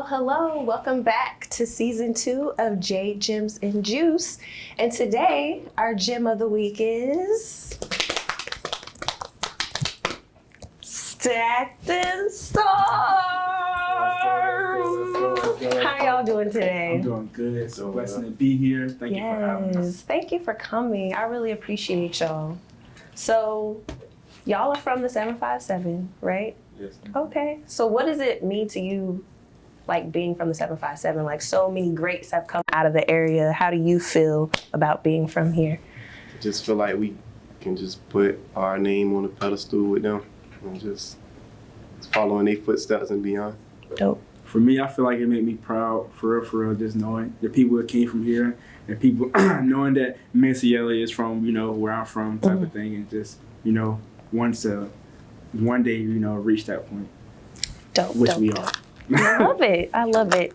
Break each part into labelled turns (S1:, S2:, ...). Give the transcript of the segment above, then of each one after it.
S1: Hello. Welcome back to season 2 of Jade, Jems, and Juice. And today, our gem of the week is StackNStarve. How y'all doing today?
S2: I'm doing good. It's a blessing to be here. Thank you for having us.
S1: Thank you for coming. I really appreciate y'all. So, y'all are from the 757, right?
S2: Yes.
S1: Okay. So what does it mean to you, like being from the 757? Like so many greats have come out of the area. How do you feel about being from here?
S3: I just feel like we can just put our name on a pedestal with them and just following their footsteps and beyond.
S1: Dope.
S2: For me, I feel like it made me proud, for real, just knowing the people that came from here and people knowing that Missy is from, where I'm from type of thing, and just, one day, reach that point.
S1: Dope.
S2: Which
S1: dope,
S2: we
S1: dope.
S2: are.
S1: I love it. I love it.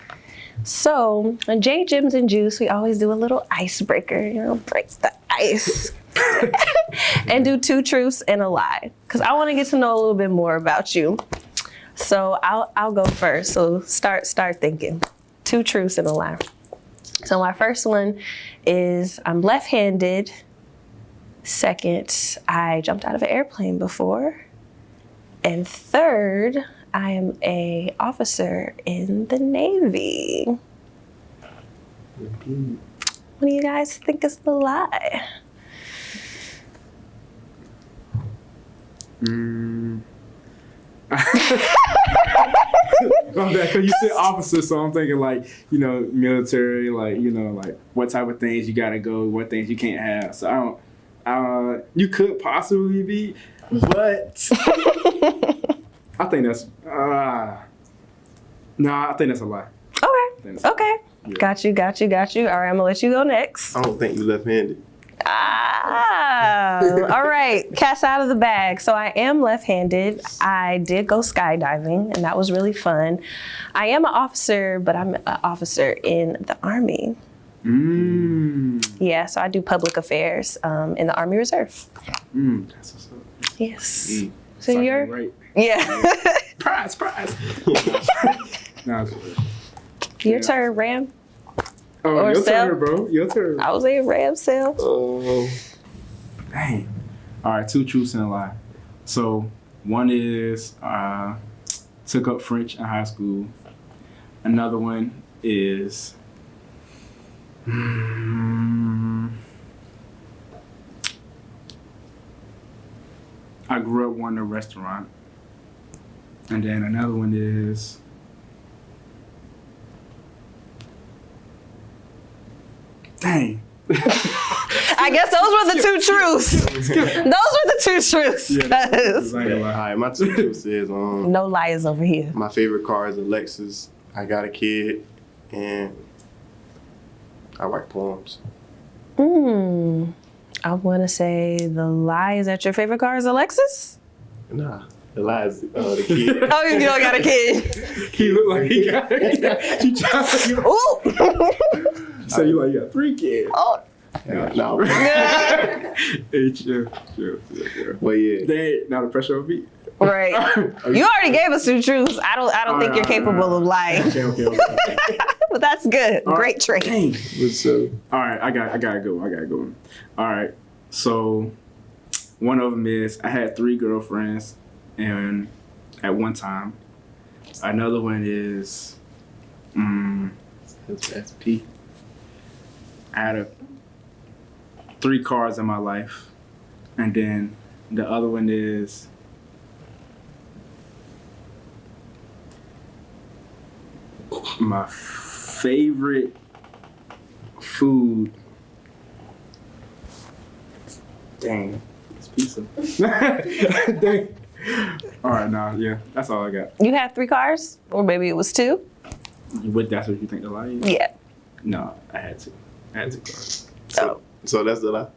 S1: So on Jade, Jems, and Juice, we always do a little icebreaker, breaks the ice. And do 2 truths and a lie. Because I want to get to know a little bit more about you. So I'll go first. So start thinking. 2 truths and a lie. So my first one is I'm left-handed. Second, I jumped out of an airplane before. And third, I am an officer in the Navy. What do you guys think is the lie?
S2: Because you said officer, so I'm thinking military, like what type of things you gotta go, what things you can't have. So you could possibly be, but I think that's I think that's a lie.
S1: Okay.
S2: Yeah.
S1: Got you. All right, I'm gonna let you go next.
S3: I don't think you left-handed.
S1: All right, cat's out of the bag. So I am left-handed. I did go skydiving, and that was really fun. I am an officer, but I'm an officer in the Army. Yeah, so I do public affairs in the Army Reserve.
S2: That's what's up.
S1: Yes. So you're
S2: right.
S1: Yeah.
S2: Prize. No,
S1: Your turn, Ram.
S2: Oh,
S1: Or
S2: your
S1: Sel.
S2: turn, bro. Your turn.
S1: I was in Ram Cell.
S3: Oh.
S2: Dang. All right, 2 truths and a lie. So one is took up French in high school. Another one is I grew up wanting a restaurant. And then another one is dang.
S1: I guess those were the 2 truths. Those were the 2 truths.
S2: Yeah,
S3: All right, my 2 truths is
S1: No liars over here.
S3: my favorite car is a Lexus. I got a kid, and I write poems.
S1: I want to say the lie is that your favorite car is a Lexus?
S3: Nah, the lie is the kid.
S1: Oh, you don't got a kid.
S2: He looked like he got it. You tried to
S1: Ooh.
S2: say you like you got 3 kids.
S1: Oh.
S3: No.
S2: Hey, chill.
S3: But yeah.
S2: Now the pressure on me.
S1: Right. You already gave us 2 truths. I don't think you're capable of lying.
S2: Okay.
S1: But that's good.
S2: All
S1: Great
S2: right.
S1: trait.
S2: Dang.
S3: What's up?
S2: All right, I got a good one. All right, so one of them is I had 3 girlfriends, and at one time. Another one is
S3: That's P.
S2: I had 3 cars in my life, and then the other one is my favorite food. Dang, it's pizza. Dang. All right, yeah, that's all I got.
S1: You had 3 cars? Or maybe it was 2?
S2: That's what you think the lie is?
S1: Yeah.
S2: No, I had 2 cars.
S3: So that's the lie?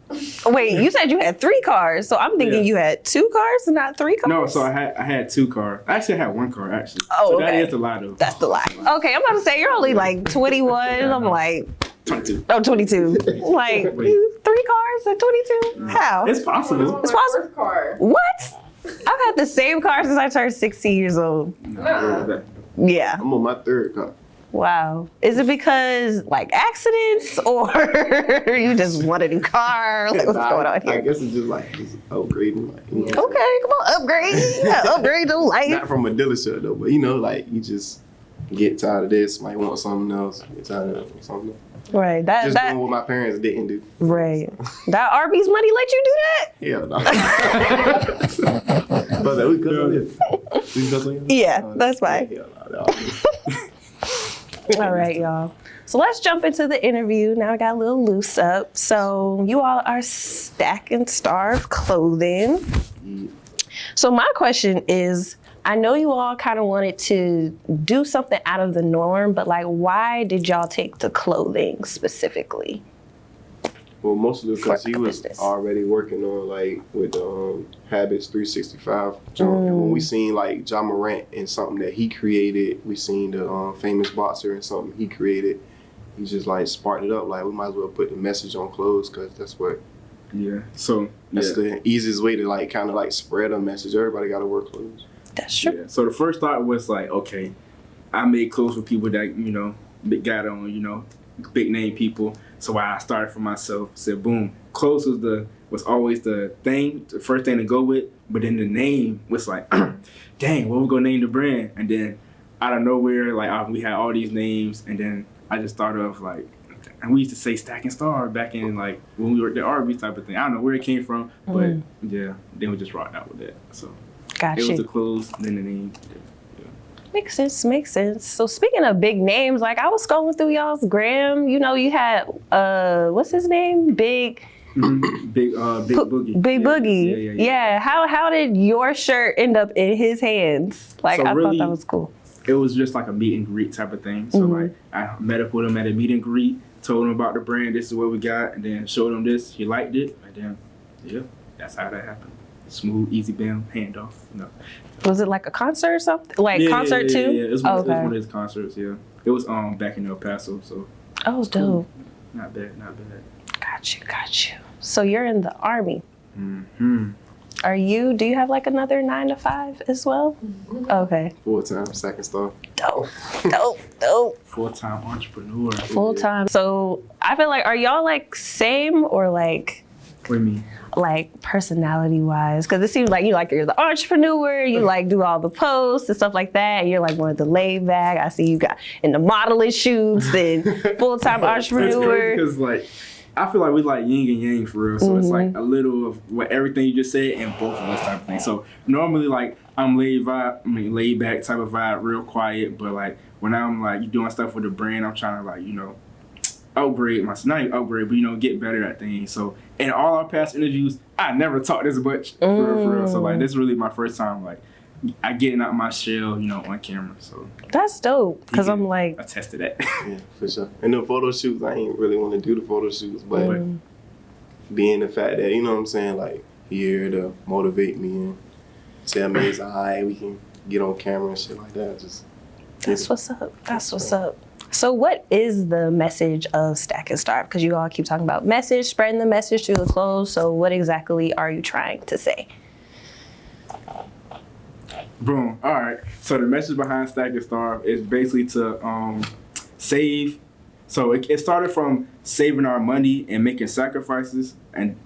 S1: Wait, you said you had 3 cars, so I'm thinking you had 2 cars and not 3 cars?
S2: No, so I had 2 cars. Actually, I had 1 car, actually.
S1: Oh,
S2: so
S1: okay.
S2: that is the lie, though.
S1: That's the lie. Okay, I'm about to say you're only like 21. I'm like,
S2: 22.
S1: oh, 22. Like, 3 cars at 22? How?
S2: It's possible.
S1: It's possible.
S4: First car.
S1: What? I've had the same car since I turned 16 years old.
S2: No.
S1: Yeah.
S3: I'm on my 3rd car.
S1: Wow. Is it because like accidents or you just want a new car? Like, what's going on
S3: I
S1: here?
S3: guess it's just like just upgrading. Like, you know,
S1: Okay, come on, upgrade. Yeah, upgrade your life.
S3: not from a dealership though, but you know, like you just get tired of this, might want something else. Get tired of something else.
S1: Right.
S3: Just doing what my parents didn't do.
S1: Right. That Arby's money let you do that?
S3: Hell no. But we cuss on this. We cuss on this?
S1: Yeah, that's fine.
S3: Hell no.
S1: All right, y'all. So let's jump into the interview. Now I got a little loose up. So you all are StackNStarve clothing. So my question is, I know you all kind of wanted to do something out of the norm, but like, why did y'all take to clothing specifically?
S3: Well, mostly because
S1: For
S3: he was
S1: business.
S3: already working on like with Habits 365. And when we seen like Ja Morant and something that he created, we seen the famous boxer and something he created. He just like sparked it up. Like we might as well put the message on clothes because that's what.
S2: Yeah. So
S3: That's the easiest way to like kind of like spread a message. Everybody got to wear clothes.
S1: That's true.
S2: Yeah. So the first thought was like, okay, I made clothes for people that got on big name people. So I started for myself. Said boom, clothes was always the first thing to go with. But then the name was like, dang, what we gonna name the brand? And then out of nowhere, like we had all these names, and then I just started off like. And we used to say StackNStarve back in like when we worked at Arby's type of thing. I don't know where it came from, but yeah, then we just rocked out with that. So
S1: Got
S2: it
S1: you.
S2: was the clothes, then the name.
S1: Makes sense, makes sense. So speaking of big names, like I was scrolling through y'all's gram, you know, you had, what's his name? Big
S2: Boogie.
S1: Big
S2: Yeah,
S1: Boogie.
S2: yeah.
S1: How did your shirt end up in his hands? Like,
S2: So
S1: I
S2: really,
S1: thought that was cool.
S2: It was just like a meet and greet type of thing. So like I met up with him at a meet and greet, told him about the brand, this is what we got, and then showed him this. He liked it, and then that's how that happened. Smooth, easy bam, handoff.
S1: Was it like a concert or something? Like concert too?
S2: Yeah. It was one of his concerts. Yeah, it was back in El Paso. So
S1: Oh, dope.
S2: not bad.
S1: Got you. So you're in the Army.
S2: Mm-hmm.
S1: Do you have like another 9 to 5 as well? Okay.
S3: Full-time StackNStarve.
S1: Dope.
S2: Full-time entrepreneur.
S1: Full time. So I feel like, are y'all like same or like,
S2: What do you mean?
S1: like personality wise? Because it seems like you're the entrepreneur, you like do all the posts and stuff like that. You're like more of the laid back. I see you got in the modeling shoots and full time entrepreneur.
S2: Because like I feel like we like yin and yang for real. So it's like a little of what everything you just said and both of us type of thing. So normally like I'm laid back type of vibe, real quiet. But like when I'm like doing stuff with the brand, I'm trying to like upgrade myself. Not even upgrade, but get better at things. So in all our past interviews, I never talked this much for real. So like this is really my first time like I getting out my shell, on camera. So
S1: That's dope. Because I'm like,
S2: attest to that.
S3: Yeah, for sure. And the photo shoots, I ain't really want to do the photo shoots, but being the fact that, you know what I'm saying, like, here to motivate me and tell me it's all right, we can get on camera and shit like that.
S1: that's what's up. That's what's up. So what is the message of StackNStarve? Because you all keep talking about message, spreading the message through the clothes. So what exactly are you trying to say?
S2: Boom. All right. So the message behind StackNStarve is basically to save. So it started from saving our money and making sacrifices, and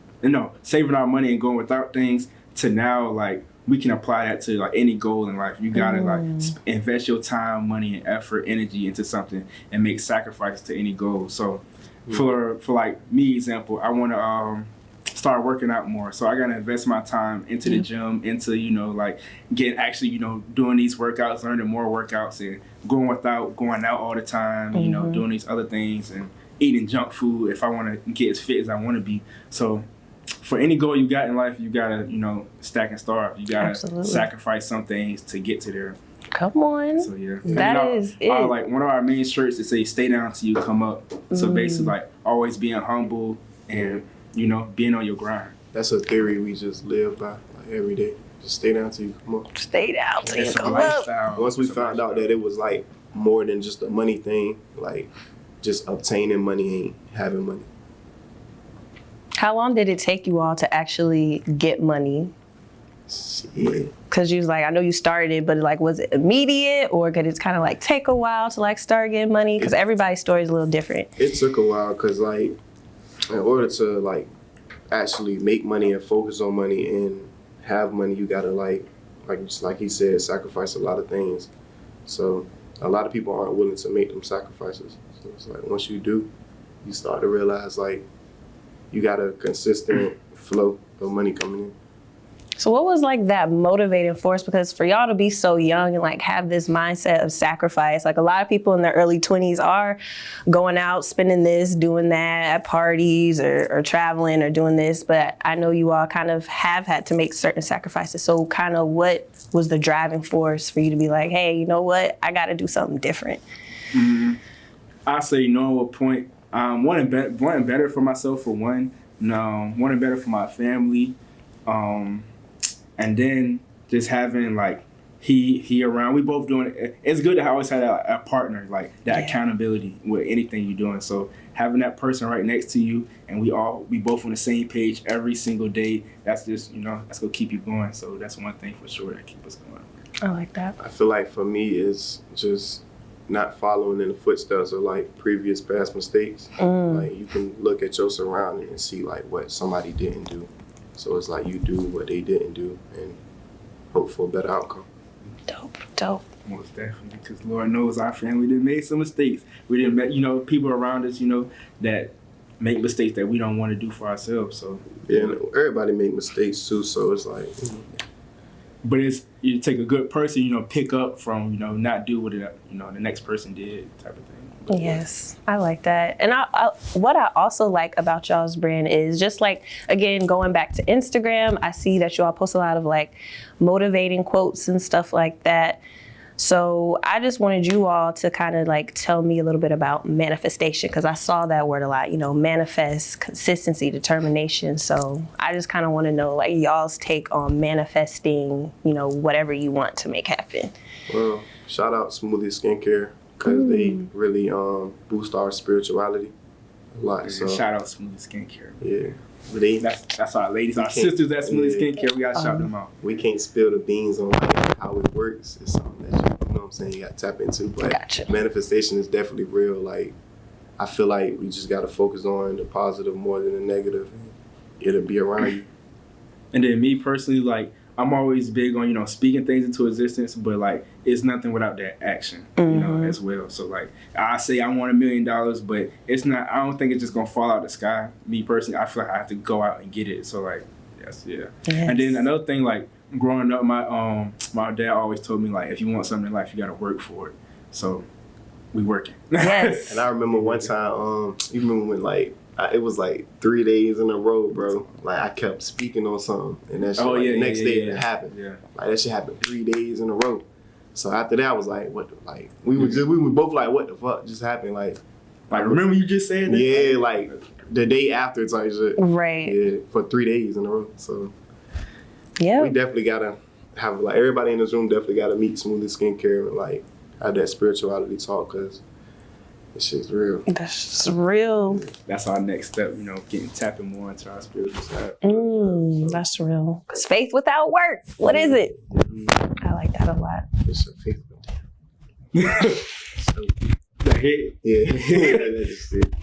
S2: saving our money and going without things, to now like we can apply that to like any goal in life. You gotta like invest your time, money, and effort, energy into something and make sacrifices to any goal. So for like me, example, I want to start working out more. So I gotta invest my time into the gym, into like getting actually doing these workouts, learning more workouts, and going out all the time. Doing these other things and eating junk food if I want to get as fit as I want to be. So for any goal you got in life, you gotta StackNStarve. You gotta sacrifice some things to get to there.
S1: Come on.
S2: So yeah,
S1: that is it.
S2: Like one of our main shirts, it says "Stay down till you come up." So basically, like always being humble and being on your grind.
S3: That's a theory we just live by like every day. Just stay down till you come up.
S1: Stay down till you
S2: It's a
S1: come up.
S2: lifestyle.
S3: Once we found out that it was like more than just a money thing, like just obtaining money ain't having money.
S1: How long did it take you all to actually get money?
S3: Shit.
S1: Cause you was like, I know you started it, but like, was it immediate or could it kind of like take a while to like start getting money? Cause everybody's story is a little different.
S3: It took a while because like in order to like actually make money and focus on money and have money, you gotta like he said, sacrifice a lot of things. So a lot of people aren't willing to make them sacrifices. So it's like once you do, you start to realize like you got a consistent flow of money coming in.
S1: So what was like that motivating force? Because for y'all to be so young and like have this mindset of sacrifice, like a lot of people in their early 20s are going out, spending this, doing that at parties or traveling or doing this. But I know you all kind of have had to make certain sacrifices. So kind of what was the driving force for you to be like, hey, you know what? I got to do something different.
S2: I say, knowing what point, wanting better for myself for one, wanting better for my family. And then just having like he around, we both doing it. It's good to always have a partner, like that accountability with anything you're doing. So having that person right next to you and we both on the same page every single day, that's just, that's gonna keep you going. So that's one thing for sure that keep us going.
S1: I like that.
S3: I feel like for me it's just not following in the footsteps of like previous past mistakes. Like you can look at your surrounding and see like what somebody didn't do. So it's like you do what they didn't do and hope for a better outcome.
S1: Dope.
S2: Most definitely, because Lord knows our family done made some mistakes. We didn't met, people around us, that make mistakes that we don't want to do for ourselves. So
S3: yeah, and everybody make mistakes too. So it's like,
S2: but it's you take a good person, pick up from, not do what the next person did, type of thing.
S1: Yes, I like that. And what I also like about y'all's brand is just like, again, going back to Instagram, I see that y'all post a lot of like motivating quotes and stuff like that. So I just wanted you all to kind of like tell me a little bit about manifestation, because I saw that word a lot, manifest, consistency, determination. So I just kind of want to know like y'all's take on manifesting, whatever you want to make happen.
S3: Well, shout out Smoothie Skincare. Because they really boost our spirituality a lot. So
S2: shout out Smoothie Skincare.
S3: Yeah.
S2: That's our ladies, our sisters at Smoothie Skincare. We got to shout them out.
S3: We can't spill the beans on like, how it works. It's something that you know what I'm saying, you got to tap into. But manifestation is definitely real. Like, I feel like we just got to focus on the positive more than the negative. It'll be around you.
S2: And then me personally, like, I'm always big on, speaking things into existence, but like, it's nothing without that action, as well. So like, I say I want $1 million, but it's not, I don't think it's just gonna fall out of the sky. Me personally, I feel like I have to go out and get it. So like, yes. And then another thing, like growing up, my dad always told me like, if you want something in life, you gotta work for it. So we working.
S1: Yes.
S3: And I remember one time, you remember when like, it was like 3 days in a row, bro. Like I kept speaking on something, and that shit, the next day it happened. Yeah. Like that shit happened 3 days in a row. So after that, I was like, what? We were both like, what the fuck just happened? Like
S2: remember you just said that?
S3: Yeah, like the day after type shit.
S1: Right.
S3: Yeah, for 3 days in a row. So
S1: yeah,
S3: we definitely gotta have like everybody in this room definitely gotta meet Smoothie Skincare and like have that spirituality talk, cause this shit's real.
S1: That's real.
S2: That's our next step, tapping more into our spiritual side.
S1: That's real. Because faith without work, what is it? I like that a lot.
S3: It's a faith.
S2: So, the hit.
S3: Yeah. That's it.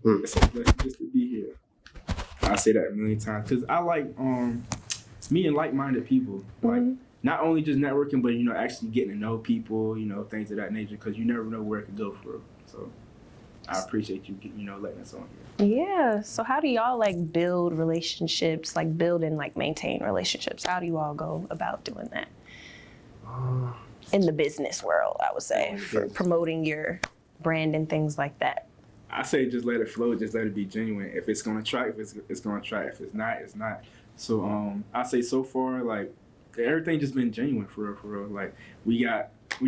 S2: It's a blessing just to be here. I say that a million times because I like meeting like-minded people. Like, not only just networking, but, actually getting to know people, things of that nature, because you never know where it could go for. So I appreciate you, letting us on here.
S1: Yeah. So how do y'all, like, build relationships, like, build and, like, maintain relationships? How do you all go about doing that? In the business world, I would say, for promoting your brand and things like that.
S2: I say just let it flow, just let it be genuine. If it's going to try, it's going to try. If it's not, it's not. So I say so far, like, everything just been genuine for real. Like we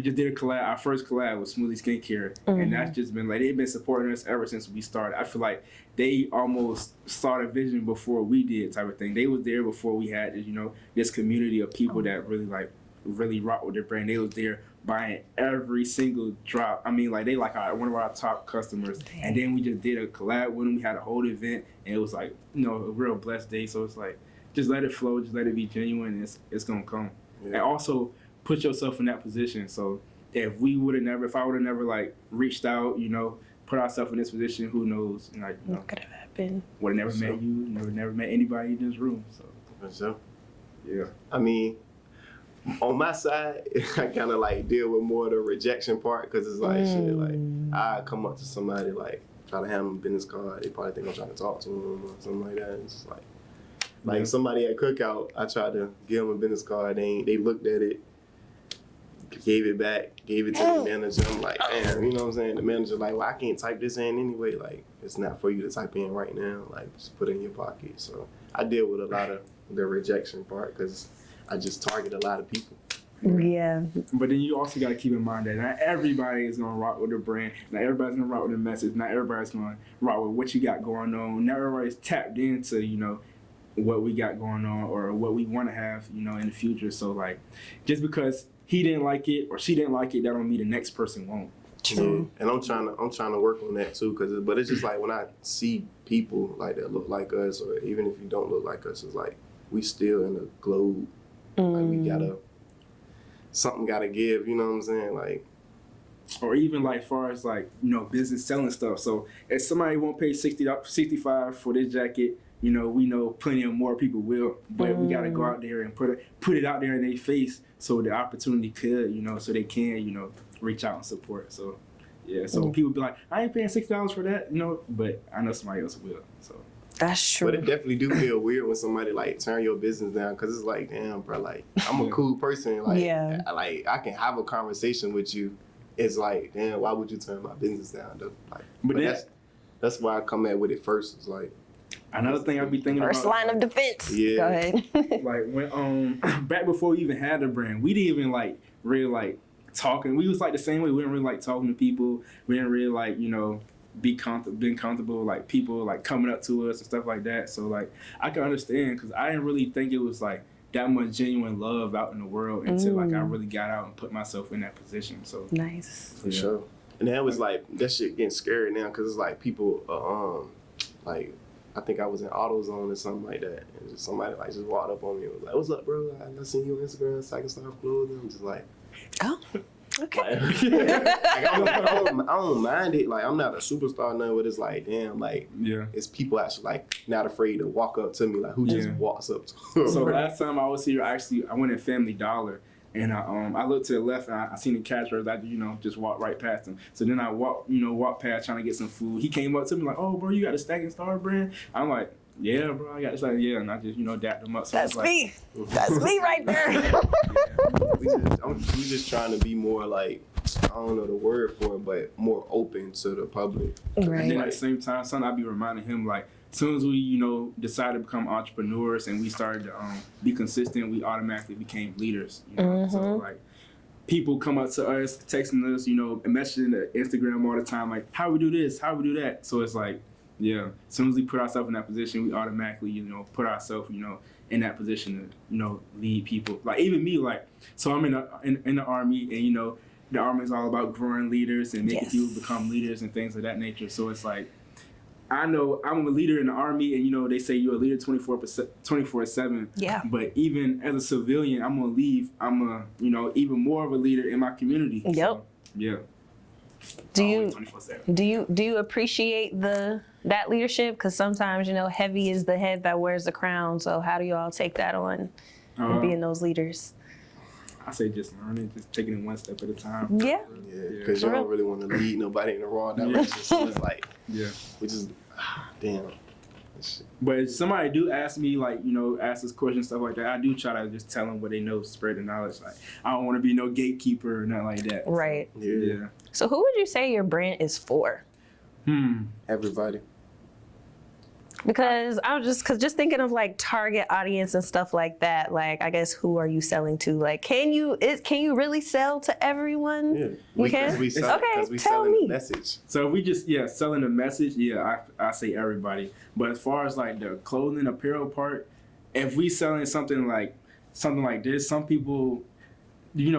S2: just did a collab, our first collab with Smoothie Skincare, and that's just been like they've been supporting us ever since we started. I feel like they almost saw the vision before we did, type of thing. They was there before we had this, this community of people that really rock with their brand. They was there buying every single drop. I mean, like they like one of our top customers. Damn. And then we just did a collab with them. We had a whole event, and it was like a real blessed day. So it's like just let it flow, just let it be genuine. It's gonna come. And also put yourself in that position. So if I would have never like reached out, put ourselves in this position, who knows? Like,
S1: What could have happened?
S2: Would have never met you, never met anybody in this room. So
S3: For sure.
S2: yeah.
S3: I mean, on my side, I kind of like deal with more of the rejection part because it's like shit. Like I come up to somebody like try to hand them a business card, they probably think I'm trying to talk to them or something like that. It's just like somebody at Cookout, I tried to give them a business card. They looked at it, gave it back, gave it to the manager. I'm like, damn, you know what I'm saying? The manager like, well, I can't type this in anyway. Like, it's not for you to type in right now. Like, just put it in your pocket. So I deal with a lot of the rejection part because I just target a lot of people.
S1: Yeah.
S2: But then you also got to keep in mind that not everybody is going to rock with the brand. Not everybody's going to rock with the message. Not everybody's going to rock with what you got going on. Not everybody's tapped into, what we got going on or what we want to have, in the future. So, like, just because he didn't like it or she didn't like it, that don't mean the next person won't.
S3: True. Yeah. And I'm trying to work on that too, but it's just like when I see people like that look like us, or even if you don't look like us, it's like we still in the globe. Like we something gotta give. You know what I'm saying? Like,
S2: or even like far as like business selling stuff. So if somebody won't pay $65 for this jacket, we know plenty of more people will. But we gotta go out there and put it out there in their face so the opportunity could, so they can, reach out and support. So yeah, so when people be like, I ain't paying $60 for that, but I know somebody else will. So
S1: that's true.
S3: But it definitely do feel weird when somebody like turn your business down because it's like, damn, bro, like I'm a cool person. Like, like I can have a conversation with you. It's like, damn, why would you turn my business down though? Like, but that's why I come at with it first. It's like
S2: another thing I be thinking
S1: first
S2: about.
S1: First line of defense.
S3: Yeah.
S1: Go ahead.
S2: Like when back before we even had the brand, we didn't even like really like talking. We was like the same way. We didn't really like talking to people. We didn't really like being comfortable like people like coming up to us and stuff like that. So like I can understand because I didn't really think it was like that much genuine love out in the world until like I really got out and put myself in that position. So
S1: nice.
S3: For sure. And that was like that shit getting scary now because it's like people like I think I was in AutoZone or something like that, and just somebody like just walked up on me and was like, "What's up, bro? I seen you on Instagram, StackNStarve clothing." I'm just like,
S1: oh, okay.
S3: I don't mind it. Like I'm not a superstar now, but it's like, damn, like it's people actually like not afraid to walk up to me, like who just walks up to me.
S2: So last time I was here, I went in Family Dollar. And I looked to the left and I seen the cash register. I just walked right past him. So then I walked past trying to get some food. He came up to me like, "Oh, bro, you got a StackNStarve brand?" I'm like, "Yeah, bro, I got this." Like, yeah, and I just dapped him up. So
S1: that's me. That's me right there.
S3: We just trying to be more like, I don't know the word for it, but more open to the public.
S1: Right.
S2: And then at the same time, I be reminding him like, as soon as we, decided to become entrepreneurs and we started to be consistent, we automatically became leaders. So like, people come up to us, texting us, and messaging the Instagram all the time, like, how we do this, how we do that. So it's like, yeah, as soon as we put ourselves in that position, we automatically, put ourselves, in that position to, lead people. Like even me, like, so I'm in the Army, and the Army is all about growing leaders and making people become leaders and things of that nature. So it's like, I know I'm a leader in the Army, and they say you're a leader 24/7.
S1: Yeah.
S2: But even as a civilian, I'm gonna leave. I'm even more of a leader in my community.
S1: Yep.
S2: So, yeah.
S1: Do you
S2: 24/7.
S1: do you appreciate that leadership? Because sometimes heavy is the head that wears the crown. So how do you all take that on, being those leaders?
S2: I say just learning, just taking it one step at a time.
S1: Yeah.
S3: Because you don't really want to lead nobody in the wrong direction. So it's like, we just, damn.
S2: But if somebody do ask me, like, ask us questions, stuff like that, I do try to just tell them what they know, spread the knowledge. Like, I don't want to be no gatekeeper or nothing like that.
S1: Right.
S2: So, yeah.
S1: So who would you say your brand is for?
S3: Everybody.
S1: Because just thinking of like target audience and stuff like that, like I guess who are you selling to? Like can you really sell to everyone?
S3: Yeah.
S1: You can?
S3: We
S1: tell
S3: selling
S1: me.
S3: the message.
S2: So if we just selling the message, I say everybody. But as far as like the clothing apparel part, if we selling something like this, some people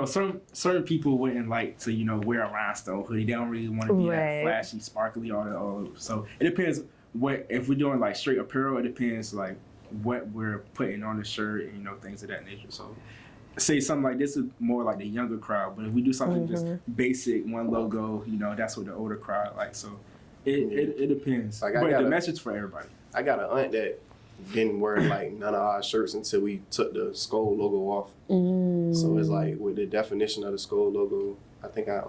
S2: certain people wouldn't like to, wear a rhinestone hoodie. They don't really want to be that flashy, sparkly, all that. So it depends. If we're doing like straight apparel, it depends like what we're putting on the shirt and things of that nature. So say something like this is more like the younger crowd, but if we do something just basic, one logo, that's what the older crowd like. So it depends.
S3: Like
S2: but the message for everybody.
S3: I got an aunt that didn't wear like none of our shirts until we took the Skull logo off. So it's like with the definition of the Skull logo, I think I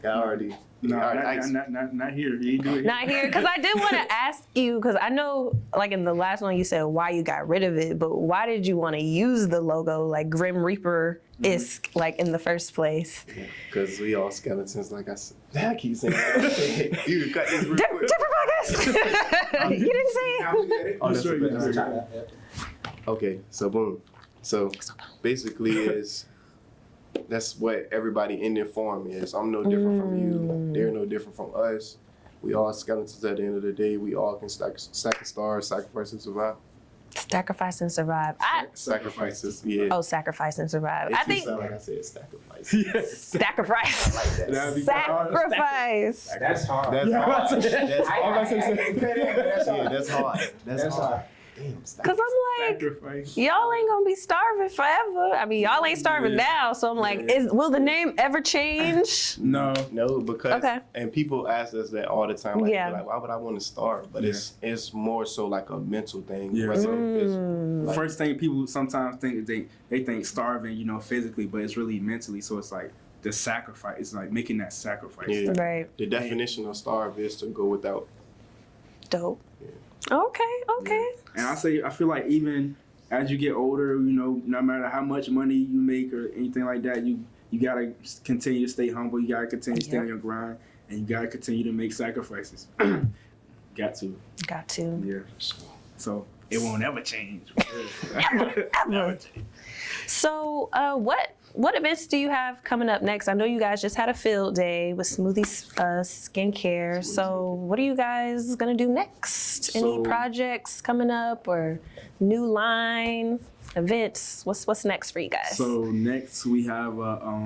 S3: already.
S2: No, not here. You do it.
S1: Not here, because I did want to ask you, because I know, like in the last one, you said why you got rid of it, but why did you want to use the logo, like Grim Reaper-esque, like in the first place?
S3: Because we all skeletons, like I said. I keep saying that. You can cut this real quick.
S1: Different podcast. You didn't say it.
S3: Oh, that's okay, so boom. So basically that's what everybody in their form is. I'm no different from you. They're no different from us. We all skeletons at the end of the day. We all can stack and starve, sacrifice and survive.
S1: Sacrifice and survive.
S3: Sacrifices, yeah.
S1: Oh, sacrifice and survive.
S3: It
S1: I think
S3: sound like I said sacrifice.
S2: Yes.
S1: sacrifice.
S3: Like that.
S2: That'd be
S1: Sacrifice.
S4: That's hard.
S3: That's hard. That's hard.
S4: That's
S3: Yeah, that's hard. That's hard. Damn,
S1: Because I'm like,
S2: Sacrifice.
S1: y'all ain't gonna be starving forever. I mean, y'all ain't starving now, so I'm like, will the name ever change?
S2: No.
S3: No, because
S1: Okay.
S3: and people ask us that all the time. Like,
S1: Yeah.
S3: they're like, why would I want to starve? But it's more so like a mental thing.
S2: Yeah.
S3: rather than physical. Like,
S2: First thing people sometimes think they think starving, physically, but it's really mentally. So it's like the sacrifice. It's like making that sacrifice.
S3: Yeah.
S1: Right.
S3: the definition of starve is to go without.
S1: Dope.
S3: Yeah.
S1: Okay.
S2: And I feel like even as you get older, no matter how much money you make or anything like that, you gotta continue to stay humble. You gotta continue to stay on your grind, and you gotta continue to make sacrifices. Got to.
S1: Got to.
S2: Yeah. So it won't ever change.
S1: Ever. So, what events do you have coming up next? I know you guys just had a field day with Smoothie Skincare. So, what are you guys gonna do next? Any
S2: So-
S1: projects coming up or new line events? What's next for you guys?
S2: So next we have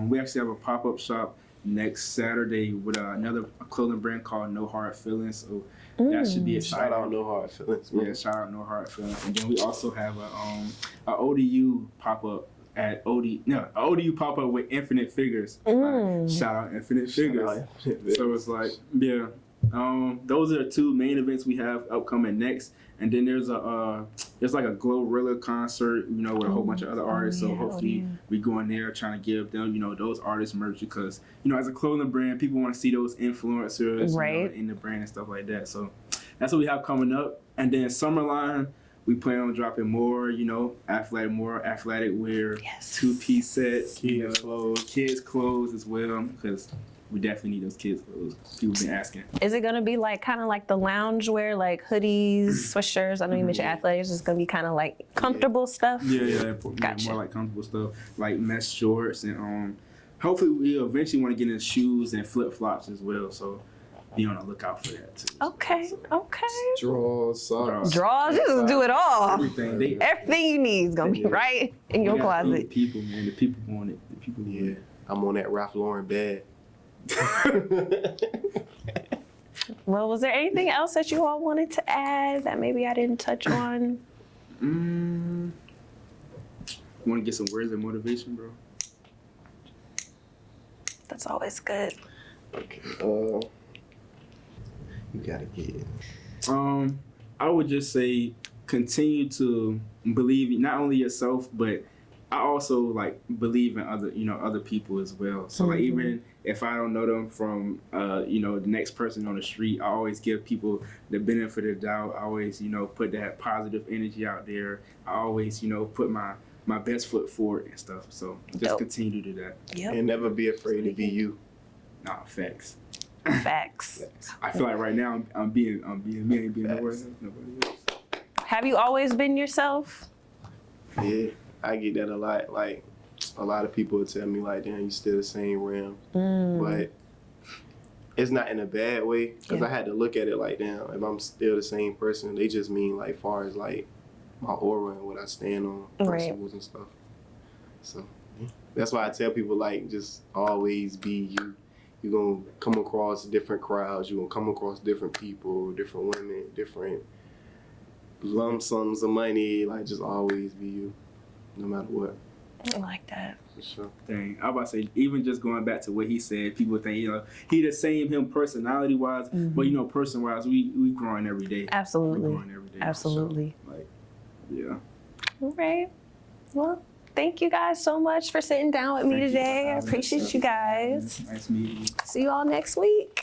S2: we actually have a pop-up shop next Saturday with another clothing brand called No Hard Feelings. So that should be exciting.
S3: Shout out, no hard feelings.
S2: Yeah, shout out No Hard Feelings. And then we also have a ODU pop-up at ODU pop-up with Infinite Figures. Shout out Infinite Figures. So it's like, yeah. Those are the two main events we have upcoming next. And then there's like a Glorilla concert, with a whole bunch of other artists. So hopefully we go in there trying to give them, those artists merch because, as a clothing brand, people want to see those influencers
S1: Right.
S2: in the brand and stuff like that. So that's what we have coming up. And then Summerline, we plan on dropping more, athletic wear,
S1: Yes.
S2: 2-piece sets,
S3: Kids
S2: clothes as well, because we definitely need those kids clothes. People been asking.
S1: Is it gonna be like kind of like the lounge wear, like hoodies, sweatshirts? I know you mentioned athletics. It's gonna be kind of like comfortable stuff.
S2: Yeah,
S1: Gotcha.
S2: more like comfortable stuff, like mesh shorts, and hopefully we eventually want to get into shoes and flip flops as well. So be on the lookout for that too.
S1: Okay.
S3: Drawers, socks.
S1: Draws, just do it all.
S2: Everything.
S1: Everything you need is gonna be right in your
S2: The
S1: closet.
S2: people, man. The people want it. The people want
S3: Yeah,
S2: it.
S3: I'm on that Ralph Lauren bed.
S1: Well, was there anything else that you all wanted to add that maybe I didn't touch on?
S2: Want to get some words of motivation, bro?
S1: That's always good.
S3: Okay. You gotta get it.
S2: I would just say continue to believe not only yourself, but I also like believe in other people as well. So like even if I don't know them from the next person on the street, I always give people the benefit of the doubt. I always put that positive energy out there. I always put my best foot forward and stuff. So just
S1: Dope.
S2: continue to do that.
S1: Yep.
S3: And never be afraid to be you.
S2: Nah, facts.
S1: Facts.
S2: I feel like right now I'm being me, ain't being nobody else.
S1: Have you always been yourself?
S3: Yeah, I get that a lot. Like, a lot of people tell me, like, damn, you still the same Ram. But it's not in a bad way, because I had to look at it like, damn, if I'm still the same person, they just mean, like, far as, like, my aura and what I stand on, principles and stuff. So, yeah. That's why I tell people, like, just always be you. You're going to come across different crowds. You're going to come across different people, different women, different lump sums of money. Like, just always be you, no matter what.
S1: I like that.
S3: For sure.
S2: Dang, I was about to say, even just going back to what he said, people think, he the same him personality wise, but person wise, we growing every day.
S1: Absolutely.
S2: We growing every day.
S1: Absolutely.
S2: So, like, yeah.
S1: All right. Well, thank you guys so much for sitting down with me
S2: Thank you for
S1: today. I
S2: having us.
S1: appreciate you guys.
S2: Nice meeting you.
S1: See you all next week.